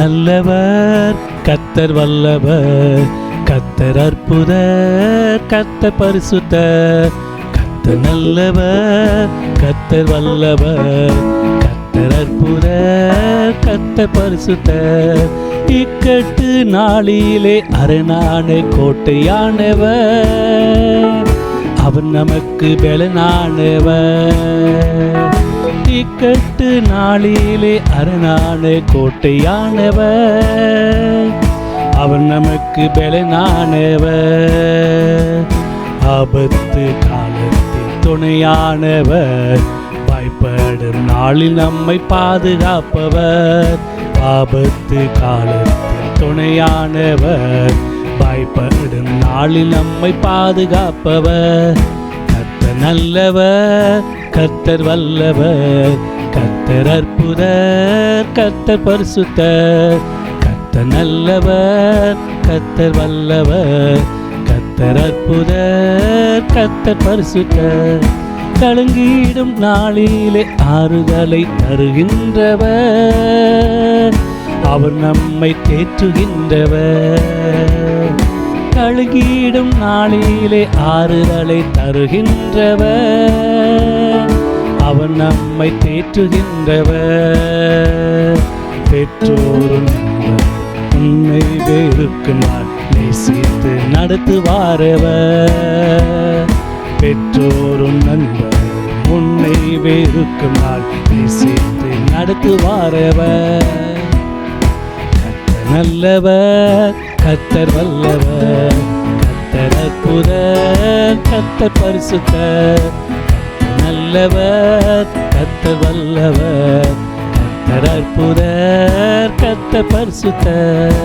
நல்லவர், கர்த்தர் வல்லவர், கர்த்தர் அற்புதர், கர்த்தர் பரிசுத்தர். கர்த்தர் நல்லவர், கர்த்தர் வல்லவர், கர்த்தர் அற்புதர், கர்த்தர் பரிசுத்தர். இக்கட்டு நாளிலே அரணான கோட்டையானவர், அவர் நமக்கு பலனானவர். இக்கட்டு நாளிலே அரணான கோட்டையானவர், அவர் நமக்கு பலனானவர். ஆபத்து காலத்தில் துணையானவர், பயப்படும் நாளில் நம்மை பாதுகாப்பவர். ஆபத்து காலத்தில் துணையானவர், பயப்படும் நாளில் நம்மை பாதுகாப்பவர். கர்த்தர் நல்லவர், கர்த்தர் வல்லவர், கர்த்தர் அற்புதர், கர்த்தர் பரிசுத்தர். கர்த்தர் நல்லவர், கர்த்தர் வல்லவர், கர்த்தர் அற்புதர், கர்த்தர் பரிசுத்தர். கலங்கிடும் நாளிலே ஆறுதலை தருகின்றவர், அவர் நம்மை தேற்றுகின்றவர். கலங்கிடும் நாளிலே ஆறுதலை தருகின்றவர், அவர் நம்மை தேற்றுகின்றவர். பெற்றோரும் உன்னை வெறுக்கும் நாள் நேசித்து நடத்துவாரவர். பெற்றோரும் நண்பர் உன்னை வெறுக்கும் நாள் நேசித்து நடத்துவாரவர். கர்த்தர் நல்லவர், கர்த்தர் வல்லவர், கர்த்தர் அற்புதர், கர்த்தர் பரிசுத்தர். கர்த்தர் நல்லவர், கர்த்தர் வல்லவர், கர்த்தர் அற்புதர், கர்த்தர் பரிசுத்தர்.